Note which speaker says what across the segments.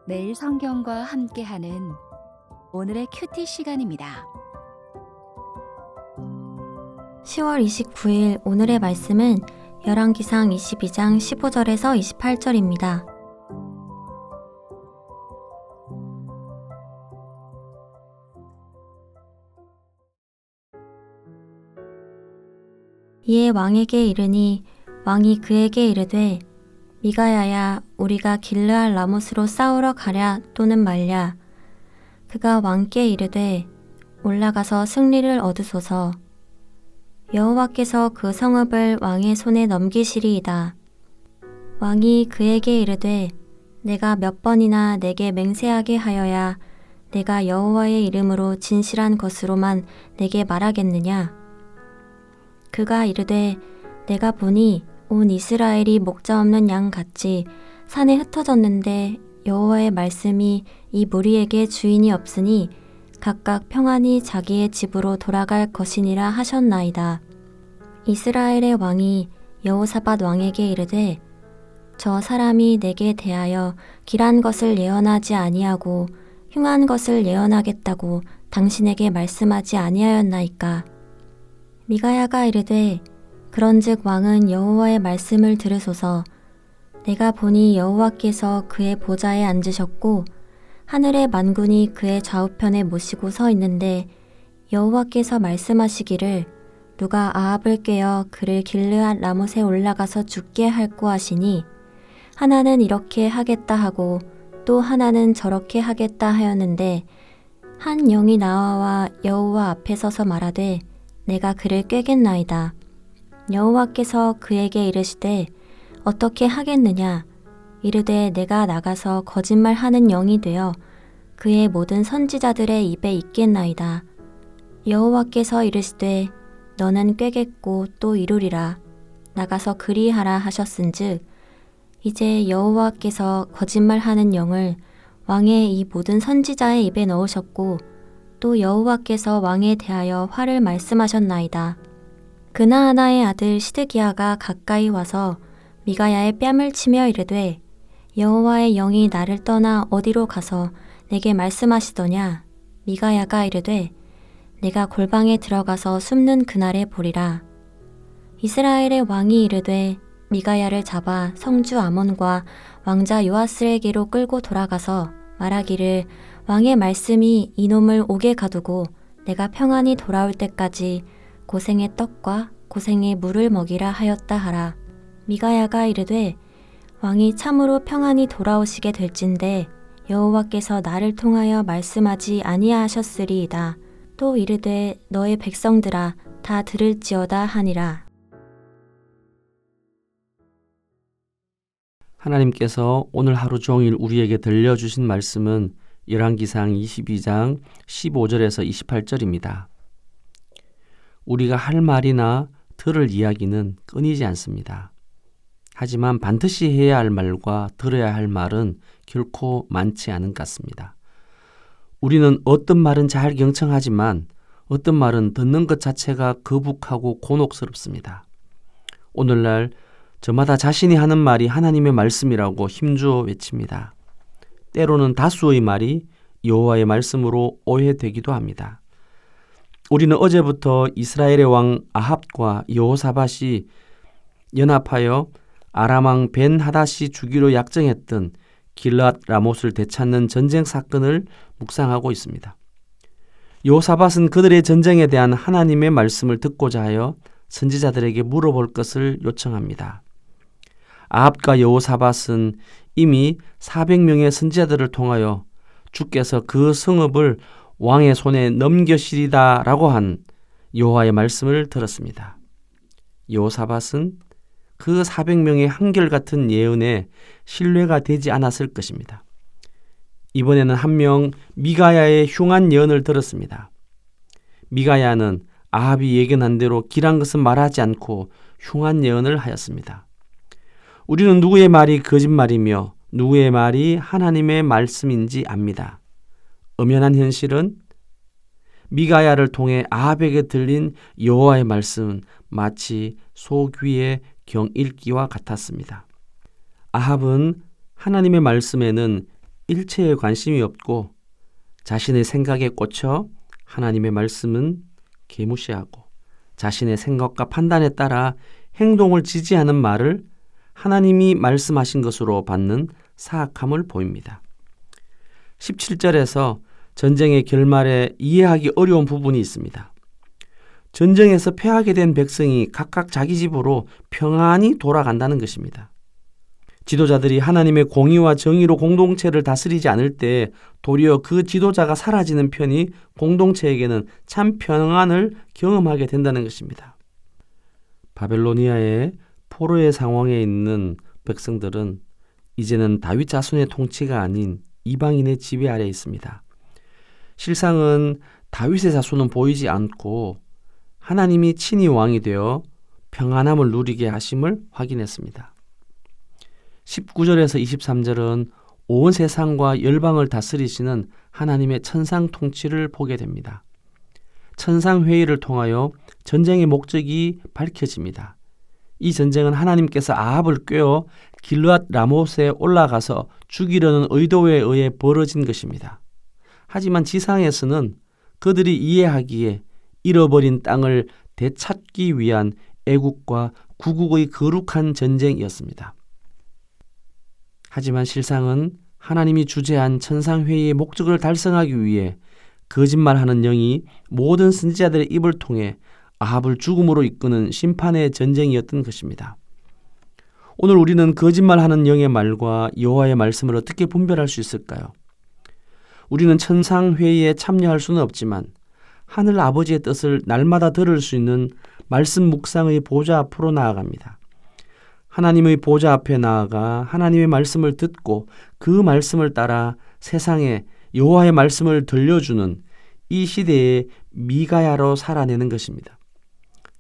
Speaker 1: 매일 성경과 함께하는 오늘의 큐티 시간입니다.
Speaker 2: 10월 29일 오늘의 말씀은 열왕기상 22장 15절에서 28절입니다. 이에 왕에게 이르니 왕이 그에게 이르되 미가야야 우리가 길르앗 라못으로 싸우러 가랴 또는 말랴. 그가 왕께 이르되 올라가서 승리를 얻으소서. 여호와께서 그 성읍을 왕의 손에 넘기시리이다. 왕이 그에게 이르되 내가 몇 번이나 내게 맹세하게 하여야 내가 여호와의 이름으로 진실한 것으로만 내게 말하겠느냐. 그가 이르되 내가 보니 온 이스라엘이 목자 없는 양 같이 산에 흩어졌는데 여호와의 말씀이 이 무리에게 주인이 없으니 각각 평안히 자기의 집으로 돌아갈 것이니라 하셨나이다. 이스라엘의 왕이 여호사밧 왕에게 이르되 저 사람이 내게 대하여 길한 것을 예언하지 아니하고 흉한 것을 예언하겠다고 당신에게 말씀하지 아니하였나이까. 미가야가 이르되 그런즉 왕은 여호와의 말씀을 들으소서. 내가 보니 여호와께서 그의 보좌에 앉으셨고 하늘의 만군이 그의 좌우편에 모시고 서 있는데 여호와께서 말씀하시기를 누가 아합을 꾀어 그를 길르앗 라못에 올라가서 죽게 할꼬 하시니 하나는 이렇게 하겠다 하고 또 하나는 저렇게 하겠다 하였는데 한 영이 나와 여호와 앞에 서서 말하되 내가 그를 꾀겠나이다. 여호와께서 그에게 이르시되 어떻게 하겠느냐. 이르되 내가 나가서 거짓말하는 영이 되어 그의 모든 선지자들의 입에 있겠나이다. 여호와께서 이르시되 너는 꾀겠고 또 이루리라. 나가서 그리하라 하셨은즉 이제 여호와께서 거짓말하는 영을 왕의 이 모든 선지자의 입에 넣으셨고 또 여호와께서 왕에 대하여 화를 말씀하셨나이다. 그나아나의 아들 시드기야가 가까이 와서 미가야의 뺨을 치며 이르되 여호와의 영이 나를 떠나 어디로 가서 내게 말씀하시더냐. 미가야가 이르되 내가 골방에 들어가서 숨는 그날에 보리라. 이스라엘의 왕이 이르되 미가야를 잡아 성주 아몬과 왕자 요아스에게로 끌고 돌아가서 말하기를 왕의 말씀이 이놈을 옥에 가두고 내가 평안히 돌아올 때까지 고생의 떡과 고생의 물을 먹이라 하였다 하라. 미가야가 이르되 왕이 참으로 평안히 돌아오시게 될진데 여호와께서 나를 통하여 말씀하지 아니하셨으리이다. 또 이르되 너의 백성들아 다 들을지어다 하니라.
Speaker 3: 하나님께서 오늘 하루 종일 우리에게 들려주신 말씀은 열왕기상 22장 15절에서 28절입니다. 우리가 할 말이나 들을 이야기는 끊이지 않습니다. 하지만 반드시 해야 할 말과 들어야 할 말은 결코 많지 않은 것 같습니다. 우리는 어떤 말은 잘 경청하지만 어떤 말은 듣는 것 자체가 거북하고 곤혹스럽습니다. 오늘날 저마다 자신이 하는 말이 하나님의 말씀이라고 힘주어 외칩니다. 때로는 다수의 말이 여호와의 말씀으로 오해되기도 합니다. 우리는 어제부터 이스라엘의 왕 아합과 여호사밧이 연합하여 아람 왕 벤 하닷이 주기로 약정했던 길르앗 라못을 되찾는 전쟁 사건을 묵상하고 있습니다. 여호사밧은 그들의 전쟁에 대한 하나님의 말씀을 듣고자 하여 선지자들에게 물어볼 것을 요청합니다. 아합과 여호사밧은 이미 400명의 선지자들을 통하여 주께서 그 성읍을 왕의 손에 넘겨시리다 라고 한 여호와의 말씀을 들었습니다. 여호사밧은 그 400명의 한결같은 예언에 신뢰가 되지 않았을 것입니다. 이번에는 한 명 미가야의 흉한 예언을 들었습니다. 미가야는 아합이 예견한 대로 길한 것은 말하지 않고 흉한 예언을 하였습니다. 우리는 누구의 말이 거짓말이며 누구의 말이 하나님의 말씀인지 압니다. 엄연한 현실은 미가야를 통해 아합에게 들린 여호와의 말씀은 마치 소귀의 경읽기와 같았습니다. 아합은 하나님의 말씀에는 일체에 관심이 없고 자신의 생각에 꽂혀 하나님의 말씀은 개무시하고 자신의 생각과 판단에 따라 행동을 지지하는 말을 하나님이 말씀하신 것으로 받는 사악함을 보입니다. 17절에서 전쟁의 결말에 이해하기 어려운 부분이 있습니다. 전쟁에서 패하게 된 백성이 각각 자기 집으로 평안히 돌아간다는 것입니다. 지도자들이 하나님의 공의와 정의로 공동체를 다스리지 않을 때 도리어 그 지도자가 사라지는 편이 공동체에게는 참 평안을 경험하게 된다는 것입니다. 바벨로니아의 포로의 상황에 있는 백성들은 이제는 다윗 자손의 통치가 아닌 이방인의 지배 아래 있습니다. 실상은 다윗의 자손은 보이지 않고 하나님이 친히 왕이 되어 평안함을 누리게 하심을 확인했습니다. 19절에서 23절은 온 세상과 열방을 다스리시는 하나님의 천상 통치를 보게 됩니다. 천상 회의를 통하여 전쟁의 목적이 밝혀집니다. 이 전쟁은 하나님께서 아합을 꾀어 길르앗 라못에 올라가서 죽이려는 의도에 의해 벌어진 것입니다. 하지만 지상에서는 그들이 이해하기에 잃어버린 땅을 되찾기 위한 애국과 구국의 거룩한 전쟁이었습니다. 하지만 실상은 하나님이 주재한 천상회의의 목적을 달성하기 위해 거짓말하는 영이 모든 선지자들의 입을 통해 아합을 죽음으로 이끄는 심판의 전쟁이었던 것입니다. 오늘 우리는 거짓말하는 영의 말과 여호와의 말씀을 어떻게 분별할 수 있을까요? 우리는 천상회의에 참여할 수는 없지만 하늘 아버지의 뜻을 날마다 들을 수 있는 말씀 묵상의 보좌 앞으로 나아갑니다. 하나님의 보좌 앞에 나아가 하나님의 말씀을 듣고 그 말씀을 따라 세상에 여호와의 말씀을 들려주는 이 시대의 미가야로 살아내는 것입니다.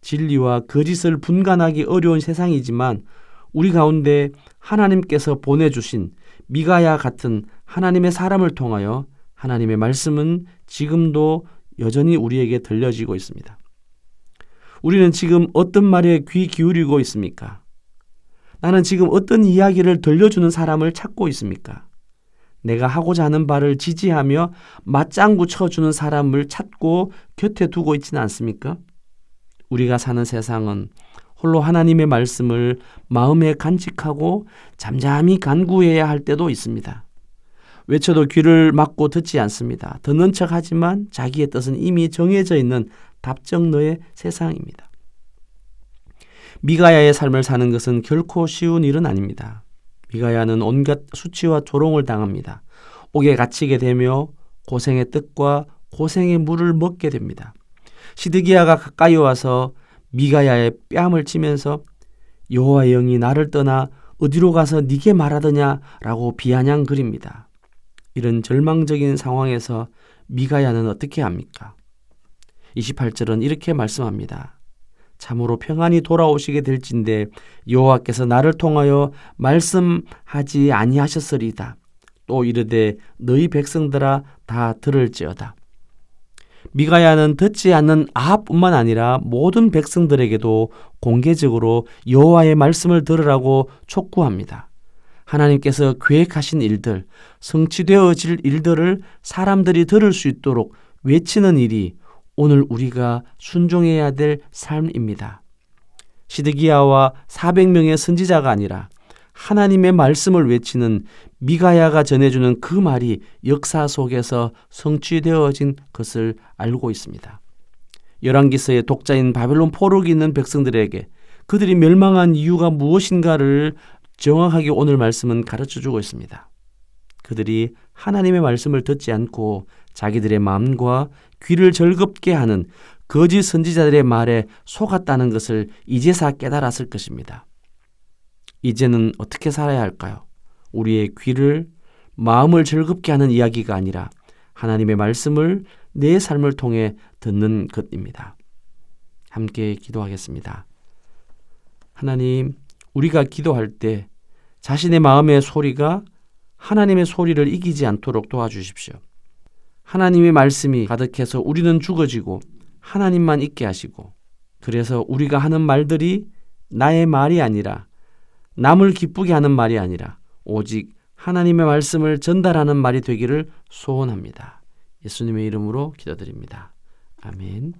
Speaker 3: 진리와 거짓을 분간하기 어려운 세상이지만 우리 가운데 하나님께서 보내주신 미가야 같은 하나님의 사람을 통하여 하나님의 말씀은 지금도 여전히 우리에게 들려지고 있습니다. 우리는 지금 어떤 말에 귀 기울이고 있습니까? 나는 지금 어떤 이야기를 들려주는 사람을 찾고 있습니까? 내가 하고자 하는 바를 지지하며 맞장구 쳐주는 사람을 찾고 곁에 두고 있지는 않습니까? 우리가 사는 세상은 홀로 하나님의 말씀을 마음에 간직하고 잠잠히 간구해야 할 때도 있습니다. 외쳐도 귀를 막고 듣지 않습니다. 듣는 척하지만 자기의 뜻은 이미 정해져 있는 답정너의 세상입니다. 미가야의 삶을 사는 것은 결코 쉬운 일은 아닙니다. 미가야는 온갖 수치와 조롱을 당합니다. 옥에 갇히게 되며 고생의 뜻과 고생의 물을 먹게 됩니다. 시드기야가 가까이 와서 미가야의 뺨을 치면서 여호와의 영이 나를 떠나 어디로 가서 네게 말하더냐라고 비아냥거립니다. 이런 절망적인 상황에서 미가야는 어떻게 합니까? 28절은 이렇게 말씀합니다. 참으로 평안히 돌아오시게 될진데 여호와께서 나를 통하여 말씀하지 아니하셨으리다. 또 이르되 너희 백성들아 다 들을지어다. 미가야는 듣지 않는 아합뿐만 아니라 모든 백성들에게도 공개적으로 여호와의 말씀을 들으라고 촉구합니다. 하나님께서 계획하신 일들, 성취되어질 일들을 사람들이 들을 수 있도록 외치는 일이 오늘 우리가 순종해야 될 삶입니다. 시드기야와 400명의 선지자가 아니라 하나님의 말씀을 외치는 미가야가 전해주는 그 말이 역사 속에서 성취되어진 것을 알고 있습니다. 열왕기서의 독자인 바벨론 포로기 있는 백성들에게 그들이 멸망한 이유가 무엇인가를 정확하게 오늘 말씀은 가르쳐주고 있습니다. 그들이 하나님의 말씀을 듣지 않고 자기들의 마음과 귀를 즐겁게 하는 거짓 선지자들의 말에 속았다는 것을 이제서 깨달았을 것입니다. 이제는 어떻게 살아야 할까요? 우리의 귀를, 마음을 즐겁게 하는 이야기가 아니라 하나님의 말씀을 내 삶을 통해 듣는 것입니다. 함께 기도하겠습니다. 하나님, 우리가 기도할 때 자신의 마음의 소리가 하나님의 소리를 이기지 않도록 도와주십시오. 하나님의 말씀이 가득해서 우리는 죽어지고 하나님만 있게 하시고, 그래서 우리가 하는 말들이 나의 말이 아니라 남을 기쁘게 하는 말이 아니라 오직 하나님의 말씀을 전달하는 말이 되기를 소원합니다. 예수님의 이름으로 기도드립니다. 아멘.